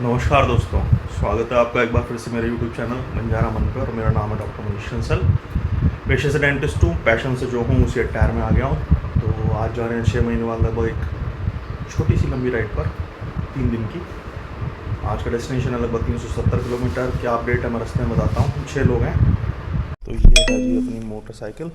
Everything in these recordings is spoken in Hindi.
नमस्कार दोस्तों, स्वागत है आपका एक बार फिर से मेरे YouTube चैनल बंजारा मन पे। और मेरा नाम है डॉक्टर मनीष कंसल। पेशे से डेंटिस्ट हूँ, पैशन से जो हूँ उसी अटायर में आ गया हूँ। तो आज जा रहे हैं 6 महीने बाद लगभग एक छोटी सी लंबी राइड पर 3 दिन की। आज का डेस्टिनेशन है लगभग 370 किलोमीटर। क्या अपडेट है मैं रास्ते में बताता हूँ। 6 लोग हैं। तो ये है जी अपनी मोटरसाइकिल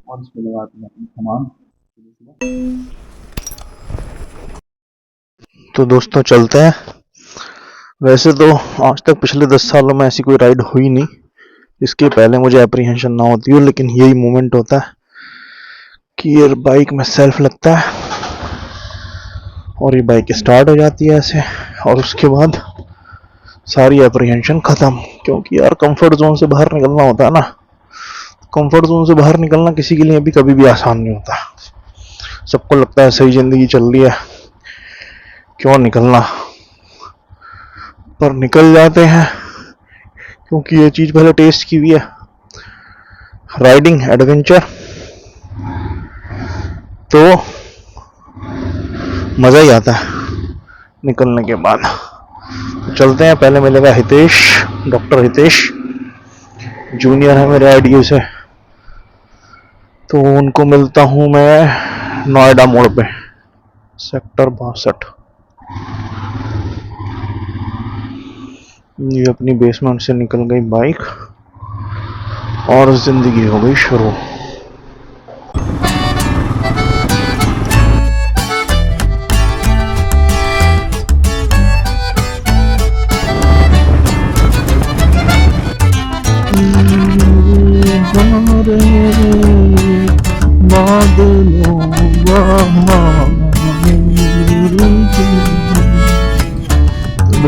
और इस पर लगाते हैं अपनी सामान। तो दोस्तों चलते हैं। वैसे तो आज तक पिछले 10 सालों में ऐसी कोई राइड हुई नहीं इसके पहले मुझे एप्रीहेंशन ना होती हो, लेकिन यही मोमेंट होता है कि ये बाइक में सेल्फ लगता है और ये बाइक स्टार्ट हो जाती है ऐसे, और उसके बाद सारी एप्रीहेंशन खत्म। क्योंकि यार कंफर्ट जोन से बाहर निकलना होता है ना। कंफर्ट जोन से बाहर निकलना किसी के लिए भी कभी भी आसान नहीं होता। सबको लगता है सही जिंदगी चल रही है, क्यों निकलना, पर निकल जाते हैं क्योंकि ये चीज पहले टेस्ट की हुई है। राइडिंग एडवेंचर तो मजा ही आता है निकलने के बाद। तो चलते हैं। पहले मिलेगा हितेश, डॉक्टर हितेश जूनियर है मेरे आईडीयू से। तो उनको मिलता हूं मैं नोएडा मोड़ पे, सेक्टर 62। ये अपनी बेसमेंट से निकल गई बाइक और जिंदगी हो गई शुरू।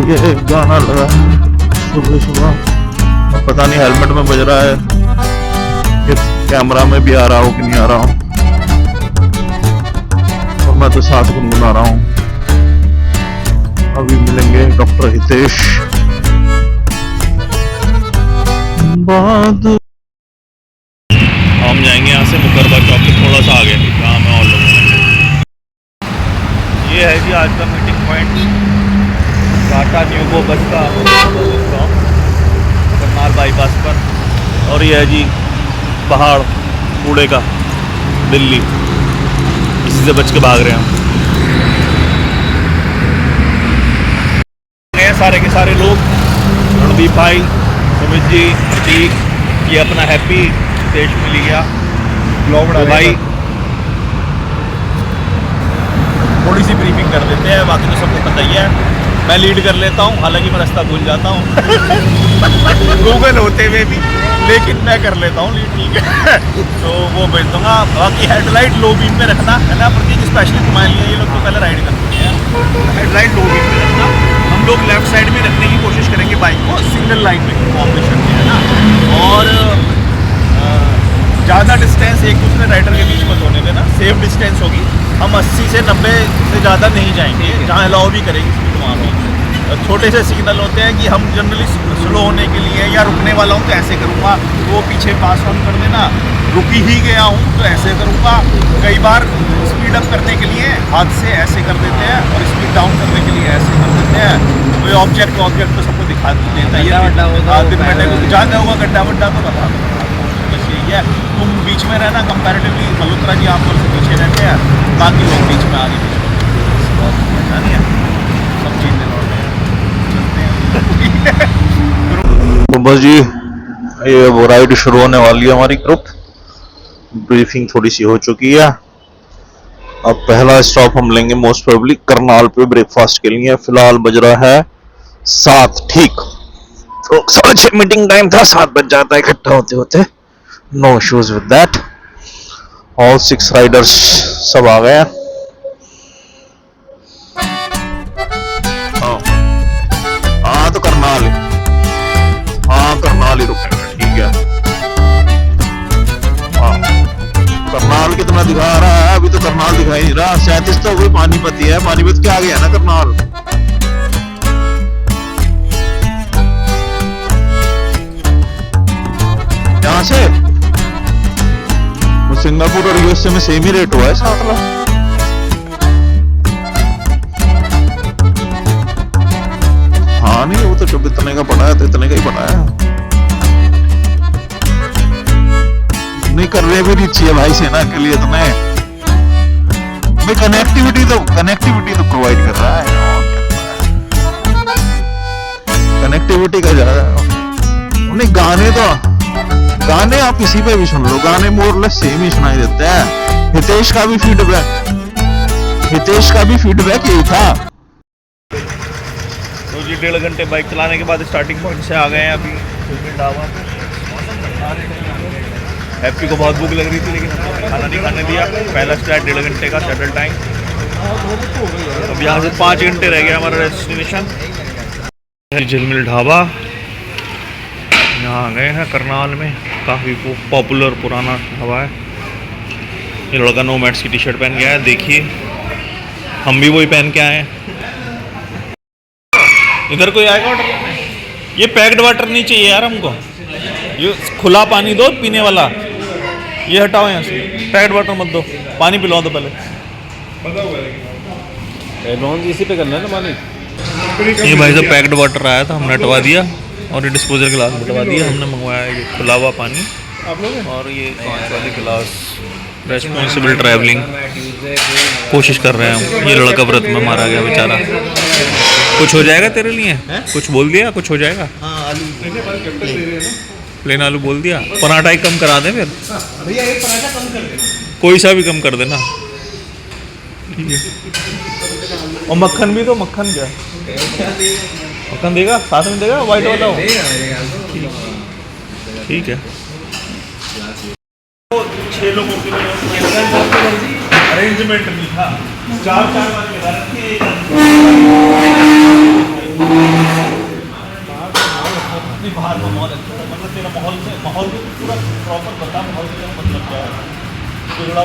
ये गाना लगा सुबह सुबह, पता नहीं हेलमेट में बज रहा है कि कैमरा में भी आ रहा हो कि नहीं आ रहा हूँ, और मैं तो साथ गुनगुना रहा हूँ। अभी मिलेंगे डॉक्टर हितेश बाद। हम जाएंगे यहाँ से मुकरबा चौक के थोड़ा सा आगे जहाँ मैं और लोगों में। ये है जी आज का मीटिंग पॉइंट, टाटा न्यूबो बस का करनाल बाईपास पर। और ये है जी पहाड़ कूड़े का दिल्ली, इसी से बच के भाग रहे हैं हम। सारे के सारे लोग, रणदीप भाई, सुमित जी, प्रतीक, ये अपना हैप्पी देश मिल गया तो भाई थोड़ी सी ब्रीफिंग कर देते हैं। बाकी तो सबको पता ही है, मैं लीड कर लेता हूँ, हालांकि मैं रास्ता भूल जाता हूँ गूगल होते हुए भी, लेकिन मैं कर लेता हूँ लीड, ठीक है। तो वो भेज दूंगा। बाकी हेडलाइट लो बीम में रखना है ना प्रतीक, स्पेशली तुम्हारे लिए। ये लोग तो पहले राइड करते हैं, हेडलाइट लो बीम में रखना। हम लोग लेफ्ट साइड में रखने की कोशिश करेंगे बाइक को, सिंगल लाइन में कॉम्बिनेशन में, है ना। और ज़्यादा डिस्टेंस एक दूसरे राइडर के बीच मत होने देना, सेफ डिस्टेंस होगी। हम 80 से 90 से ज़्यादा नहीं जाएंगे, जहाँ अलाउ भी करेंगे स्पीड वहाँ भी। छोटे से सिग्नल होते हैं कि हम जनरली स्लो होने के लिए या रुकने वाला हूँ तो ऐसे करूँगा, तो वो पीछे पास ऑन कर देना। रुकी ही गया हूँ तो ऐसे करूँगा। कई बार स्पीड अप करने के लिए हाथ से ऐसे कर देते हैं और स्पीड डाउन करने के लिए ऐसे कर देते हैं। तो ये ऑब्जेक्ट तो सबको दिखा देता है। दिन में ज़्यादा हुआ गड्ढा वड्ढा तो बता दो, बस यही है। तुम बीच में रहना, कंपैरेटिवली मल्होत्रा जी आप लोग से पीछे रहते हैं, बाकी लोग बीच में आगे पीछे नहीं है, सब चीज़ तो बस जी ये वो राइड शुरू होने वाली है हमारी। ग्रुप ब्रीफिंग थोड़ी सी हो चुकी है। अब पहला स्टॉप हम लेंगे मोस्ट प्रोबेबली करनाल पे ब्रेकफास्ट के लिए। फिलहाल बज रहा है 7 ठीक, तो 6:30 मीटिंग टाइम था, 7 बज जाता है इकट्ठा होते होते। No issues with that. All 6 riders सब आ गए हैं। हाँ तो करनाल, हाँ करनाल ही रुकेंगे, ठीक है। हाँ करनाल कितना दिखा रहा है, अभी तो करनाल दिखाई नहीं रहा। 37 तो वही पानीपत ही है, पानीपत के आगे है ना करनाल। यहाँ से सिंगापुर और यूएसए में सेम ही रेट हुआ है साथ। नहीं, वो तो जब इतने का पड़ा है तो इतने का ही पड़ा है। नहीं कर रहे भी नहीं चाहिए भाई सेना के लिए इतने। भाई कनेक्टिविटी तो प्रोवाइड कर रहा है, कनेक्टिविटी का ज्यादा। नहीं गाने आप किसी पे भी सुन लो, गाने मोरलेस सेम ही सुनाई देते हैं। हितेश का भी फीडबैक यही था। तो जी 1.5 घंटे बाइक चलाने के बाद स्टार्टिंग पॉइंट से आ गए हैं अभी ढाबा। हैप्पी को बहुत भूख लग रही थी लेकिन हमने खाना नहीं खाने दिया। पहला स्टार्ट 1.5 घंटे का शटल टाइम। अब यहाँ से 5 घंटे रह गया हमारा डेस्टिनेशन। झिलमिल ढाबा यहाँ आ गए हैं करनाल में, काफ़ी पॉपुलर पुराना ढाबा है। ये लड़का नोमैड्स की टी शर्ट पहन गया है, देखिए हम भी वही पहन के आए हैं। इधर कोई आएगा ऑर्डर लेने? ये पैक्ड वाटर नहीं चाहिए यार हमको, ये खुला पानी दो पीने वाला, ये हटाओ यहाँ से। पैक्ड वाटर मत दो, पानी पिलाओ दो पहले। नॉन इसी पे करना है ना पानी। ये भाई साहब पैक्ड वाटर आया था, हमने हटवा दिया और ये डिस्पोजल गिलास हटवा दिया। हमने मंगवाया ये खुला हुआ पानी और ये कांच वाले गिलास। रेस्पॉन्सिबल ट्रैवलिंग कोशिश कर रहे हैं हम। ये लड़का व्रत में मारा गया बेचारा। कुछ हो जाएगा तेरे लिए? कुछ बोल दिया कुछ हो जाएगा? प्लेन आलू बोल दिया। पराठा ही कम करा दे फिर भैया, एक पराठा कम कर दे, कोई सा भी कम कर देना, ठीक है। और मक्खन भी तो, मक्खन क्या मक्खन देगा साथ में देगा, वाइट वाला हो, ठीक है। 6 लोगों के लिए अरेंजमेंट नहीं था, 4 बाहर का माहौल अच्छा है। मतलब तेरा माहौल पूरा प्रॉपर बता, माहौल का मतलब क्या है? थोड़ा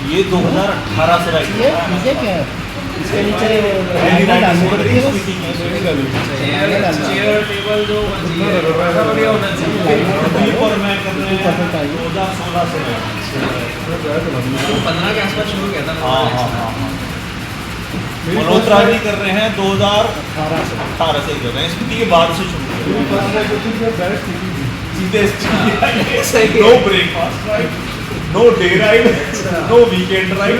ये 2018 से राइट है। क्या है इसके नीचे? चेयर टेबल जो 2016 से 15 के आसपास शुरू किया था। हाँ। मल्होत्रा जी कर रहे हैं 2018 से कर रहे हैं, स्थिति के बाद से शुरू किया। सीधे no breakfast, no day ride, no weekend ride.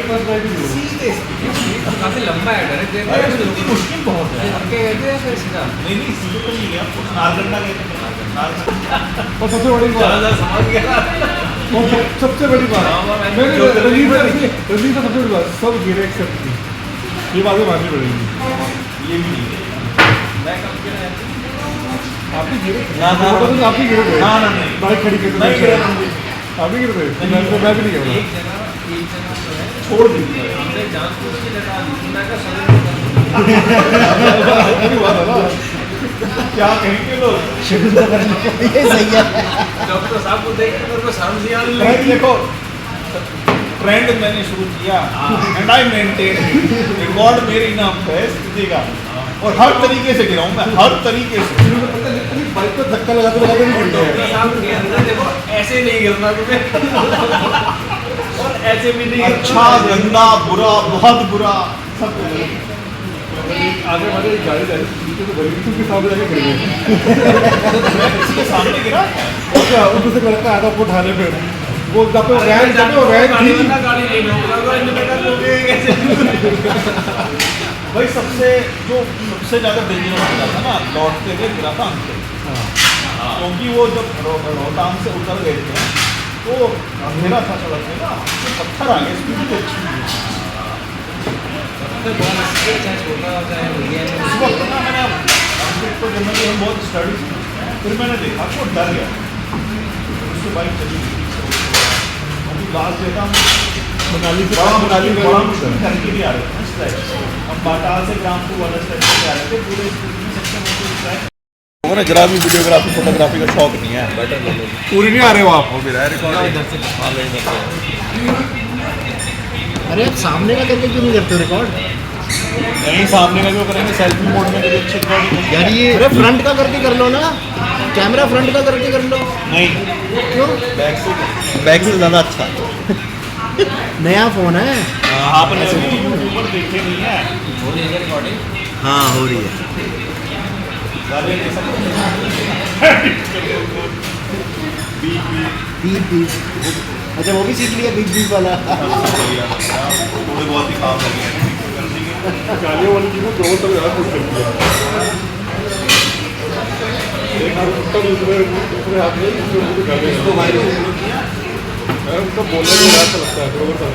काफी लंबा है, डायरेक्ट मुश्किल बहुत है। नहीं सीधे तो नहीं गया, नारगंडा गए थे। और सबसे बड़ी बात रजनी का सबसे बड़ी बात, सब गिरे एक्सेप्ट की, ये बातें माननी पड़ेगी। ये भी नहीं है। आप ही गिरे ना आप ही गिरे थे। ना नहीं बाइक खड़ी करके नहीं गिरा, आप ही गिरे थे। मैं भी नहीं गिरा। एक जगह छोड़ दी हमने जांच की लगा दी, मैं का क्या कहेंगे लोग? ये सही है। डॉक्टर साहब को देख के मेरे को शर्म सी आ रही ट्रेंड देखो, ट्रेंड मैंने शुरू किया एंड आई मेंटेन रिकॉर्ड मेरे नाम पे है स्थिति का, और हर तरीके से गिराऊं मैं, हर तरीके से। बाइक को धक्का लगाते लगाते नहीं गिरते हैं। डॉक्टर साहब के अंदर देखो ऐसे नहीं गिरना तुम्हें और ऐसे भी नहीं अच्छा गंदा बुरा बहुत बुरा सब आगे हमारे एक गाड़ी जा रही थी, नीचे से भरी थी, उसके सामने जाके गिर गए। किसी के सामने गिरा। और क्या उनको से लड़का आया था वो उठाने पे, वो जब पे वैन थी। गाड़ी नहीं रोक भाई सबसे ज़्यादा डेंजरस होता था ना, लौटते हुए गिरा था हमसे, क्योंकि वो जब रोहतांग से उतर गए थे तो अंधेरा था सड़क में ना, तो पत्थर आ गए, स्पीड तो अच्छी। उस वक्त ना मैंने तो जनरली हम बहुत स्टडी, फिर मैंने देखा तो डर गया, उससे बाइक चली अभी लास्ट देता मनाली बड़ा मुश्किल करके भी आ रहे थे स्ट्रेच। हम बाटाल से ग्रामपुर वाला स्ट्रेच से आ रहे थे, पूरे सेक्शन में जरा भी वीडियोग्राफी फोटोग्राफी का शौक नहीं है। पूरी नहीं आ रहे हो आप? वो भी रहा रिकॉर्ड। अरे आप सामने का करके क्यों नहीं करते रिकॉर्ड? यहीं सामने का जो करेंगे सेल्फी मोड में भी अच्छी क्वालिटी यार ये अरे फ्रंट का करके कर लो ना, कैमरा फ्रंट का करके कर लो। नहीं, क्यों? बैक से ज्यादा अच्छा नया फोन है। आपने यूट्यूबर देखे नहीं है। हाँ हो रही है। बीप बीप, अच्छा वो भी सीख लिया बीप बीप वाला। थोड़े बहुत ही काम लगे गाने वाली चीज़ में दोनों तरफ ज़्यादा खुश करती है। एक हाथ उसका दूसरे हाथ में दूसरे गाने उनका बोलने में बड़ा अच्छा लगता है। बरोबर का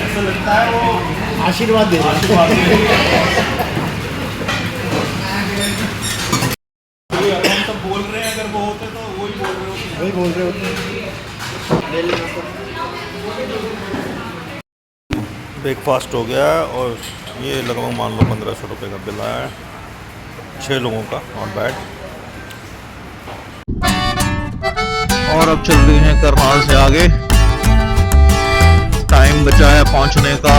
ऐसा लगता है वो आशीर्वाद दे रहा है। हम सब बोल रहे हैं, अगर वो होते तो वही बोल रहे होते। वही बोल रहे होते ब्रेकफास्ट हो गया और ये लगभग मान लो 1500 रुपये का बिल आया है 6 लोगों का, नॉट बैड। और अब चल रही हैं करनाल से आगे। टाइम बचा है पहुंचने का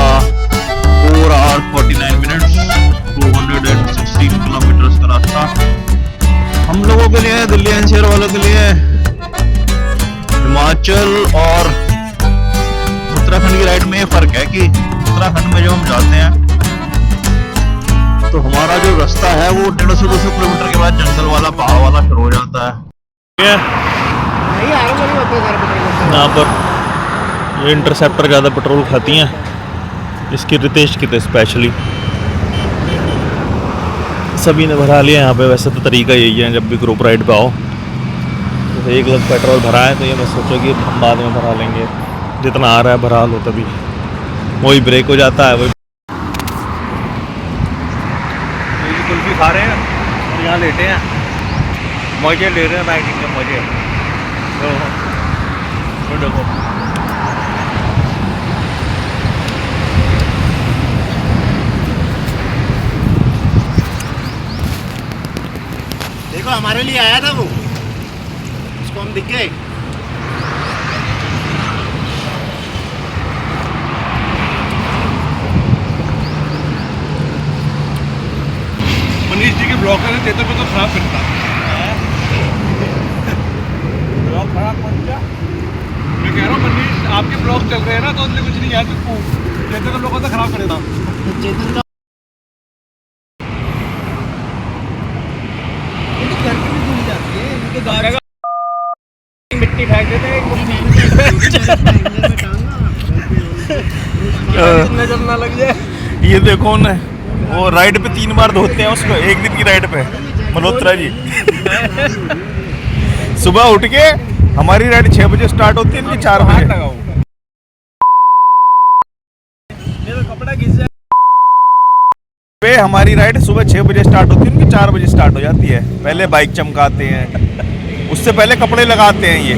4 hours 49 minutes, 216 किलोमीटर का रास्ता। हम लोगों के लिए, दिल्ली एनसीआर वालों के लिए हिमाचल और उत्तराखंड की राइड में ये फर्क है कि उत्तराखंड में जब हम जाते हैं तो हमारा जो रास्ता है वो 150-200 किलोमीटर के बाद जंगल वाला, पहाड़ वाला शुरू हो जाता है। नहीं आराम वाली होता है सारे पेट्रोल। यहाँ पर ये इंटरसेप्टर ज़्यादा पेट्रोल खाती हैं, इसकी रितेश की तो स्पेशली सभी ने भरा लिया यहाँ पे। वैसे तो तरीका यही है, जब भी ग्रुप राइड पे आओ तो 1 लाख पेट्रोल भरा है तो ये मैं सोचो कि हम बाद में भरा लेंगे, जितना आ रहा है भरा लो, तभी वही ब्रेक हो जाता है। वही कुल्फी खा रहे हैं और यहाँ लेटे हैं, मजे ले रहे हैं बाइकिंग के मजे। तो देखो देखो हमारे लिए आया था वो, उसको हम दिख गए। मनीष जी के ब्लॉगर है, चेतन को तो खराब करता ब्लॉग खराब कौन सा? मैं कह रहा हूँ मनीष आपके ब्लॉग चल रहे हैं ना तो उसने कुछ नहीं याद, चेतन का ब्लॉग तो खराब करेगा। चेतन का घर पे भी धुल जाती है, इनके गाड़ी मिट्टी फेंक देते हैं नजर ना लग जाए। ये देखो ना, वो राइड पे 3 बार धोते हैं उसको, एक दिन की राइड पे मल्होत्रा जी। सुबह उठ के हमारी राइड 6 बजे स्टार्ट होती है, इनकी 4 बजे। कपड़ा घिस जाए पे हमारी राइड सुबह 6 बजे स्टार्ट होती है, उनकी 4 बजे स्टार्ट हो जाती है। पहले बाइक चमकाते हैं, उससे पहले कपड़े लगाते हैं ये।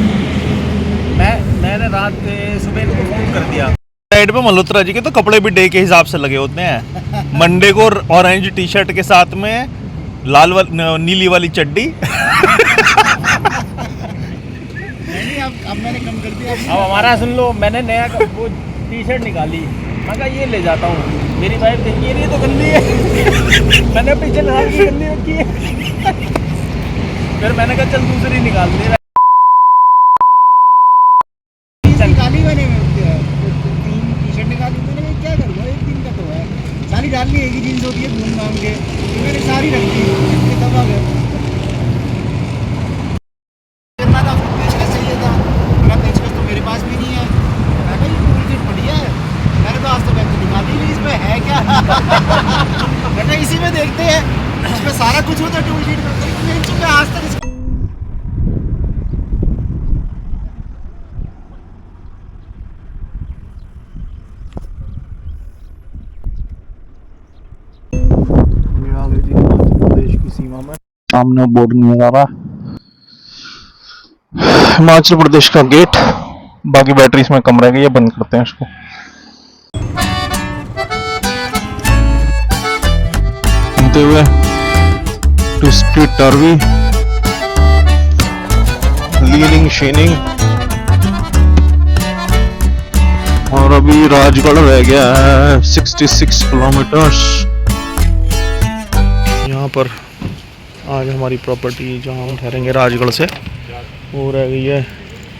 मैंने रात सुबह इनको फोन कर दिया। राइड पे मल्होत्रा जी के तो कपड़े भी डे के हिसाब से लगे होते हैं। मंडे को ऑरेंज टी शर्ट के साथ में नीली वाली चड्डी। नहीं अब मैंने कम कर दिया। अब हमारा सुन लो, मैंने नया वो टी शर्ट निकाली, मैं कहा ये ले जाता हूँ। मेरी वाइफ देखिए ये तो गंदी है। मैंने पिछले साल की गंदी रखी है। फिर मैंने कहा चल दूसरी निकाल दे। निकाली मैंने 3 टी-शर्ट निकाली मैंने, क्या करूँगा, एक दिन का तो है। सारी डाल ली, एक ही जीन्स होती है घूम घाम के, तो मैंने सारी रख दी, इतनी दबा गया। करना था, उसको पेचकस चाहिए था, मेरा पेचकस तो मेरे पास भी नहीं है। मैं कहा ये टूल किट बढ़िया है, मैंने तो आज तक तो निकाली नहीं, इसमें है क्या। मैं कहा इसी में देखते हैं, इसमें सारा कुछ होता है टूल किट में, आज तक इसको सीमा में सामने बोर्ड नहीं आ रहा, हिमाचल प्रदेश का गेट। बाकी बैटरी इसमें कम रह गई है, बंद करते हैं इसको। घूमते हुए ट्विस्टी टर्वी, लीनिंग शेनिंग और अभी राजगढ़ रह गया है 66 किलोमीटर्स। यहाँ पर आज हमारी प्रॉपर्टी जहाँ हम ठहरेंगे राजगढ़ से वो रह गई है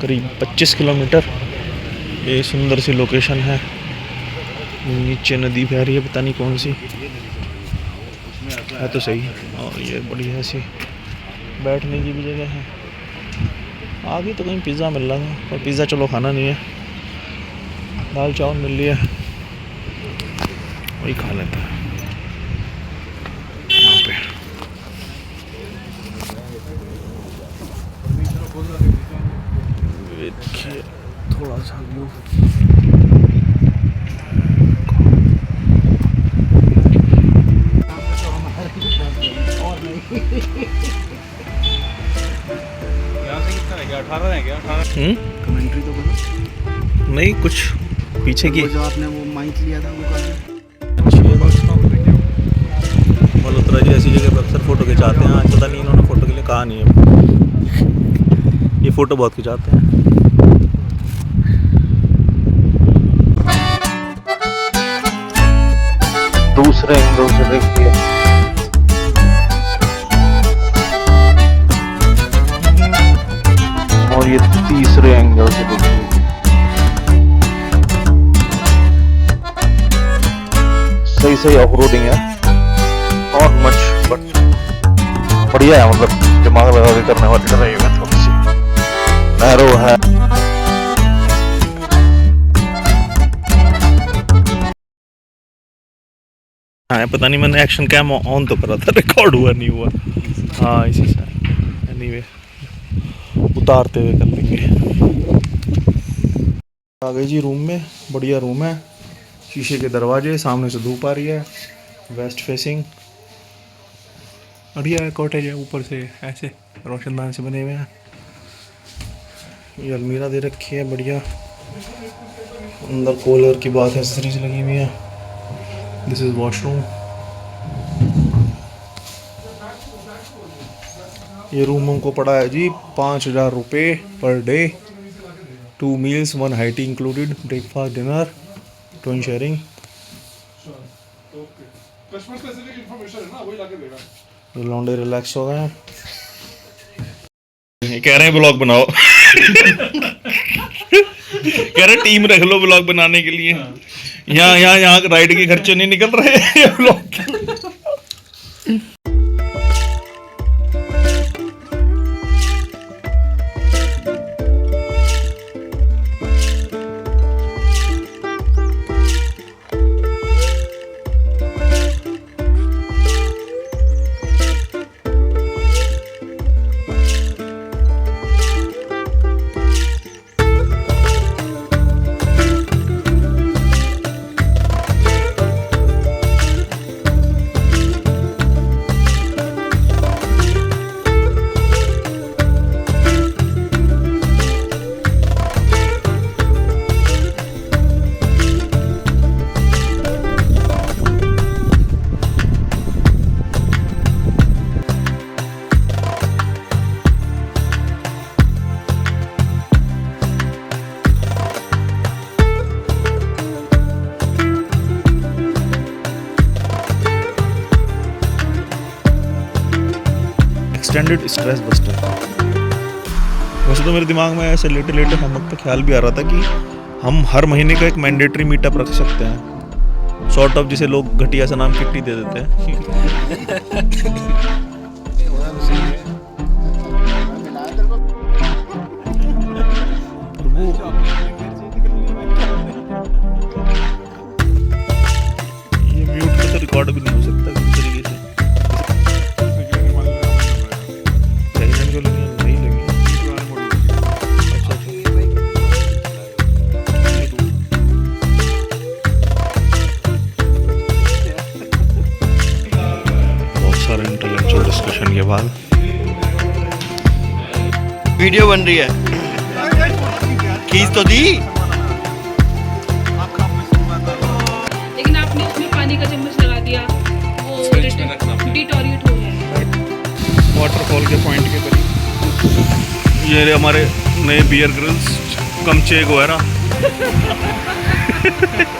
करीब 25 किलोमीटर। ये सुंदर सी लोकेशन है, नीचे नदी बह रही है, पता नहीं कौन सी है तो सही। और ये बढ़िया सी बैठने की भी जगह है। आगे तो कहीं पिज़्ज़ा मिल रहा था पर पिज़्ज़ा चलो खाना नहीं है, दाल चावल मिल लिया वही खा लेता है यहाँ पे। ये देखिए थोड़ा सा व्यू। कमेंट्री तो करो। नहीं कुछ पीछे की वो जो आपने वो माइक लिया था वो कर मल्होत्रा जी ऐसी जगह पर अक्सर फ़ोटो खिंचाते हैं। आज पता नहीं इन्होंने फ़ोटो के लिए कहा नहीं है। ये फ़ोटो बहुत खिंचाते हैं। दूसरे एंगल से देखिए और ये तीसरे एंगल से देखिए। सही सही ऑफरोडिंग है, नॉट मच बट बढ़िया है। मतलब दिमाग लगा के करने वाली ड्राइव है, थोड़ी सी नैरो है। हाँ पता नहीं, मैंने एक्शन कैम ऑन तो करा था, रिकॉर्ड हुआ नहीं हुआ। हाँ इसी से एनीवे उतारते हुए कर लेंगे। आ गए जी रूम में, बढ़िया रूम है, शीशे के दरवाजे, सामने से धूप आ रही है, वेस्ट फेसिंग, बढ़िया है। कॉटेज है, ऊपर से ऐसे रोशनदान से बने हुए हैं। ये अलमीरा दे रखी है बढ़िया, अंदर कूलर की बात एसेसरीज लगी हुई है। This is washroom. ये रूम हमको पड़ा है जी 5,000 रुपये per day, 2 meals 1 high tea included, breakfast dinner twin sharing. लौंडे रिलैक्स हो गए हैं, कह रहे हैं ब्लॉग बनाओ। कह रहे टीम रख लो ब्लॉग बनाने के लिए। यहाँ राइड के खर्चे नहीं निकल रहे ब्लॉग के। Extended stress buster. वैसे तो मेरे दिमाग में ऐसे लेटे लेटे हम वक्त ख्याल भी आ रहा था कि हम हर महीने का एक मैंडेटरी मीटअप रख सकते हैं, सॉर्ट ऑफ, जिसे लोग घटिया सा नाम किट्टी दे देते हैं। ये म्यूट का तो रिकॉर्ड भी नहीं हो सकता किसी तरीके से। नहीं लगी। बहुत सारे इंटेलेक्चुअल डिस्कशन के बाद वीडियो बन रही है, खींच तो दी। लेकिन आपने उसमें पानी का चम्मच लगा दिया, वो डिटोरिएट हो गया। वाटरफॉल के पॉइंट के करीब ये हमारे नए बियर ग्रिल्स, कमचे गोरा। है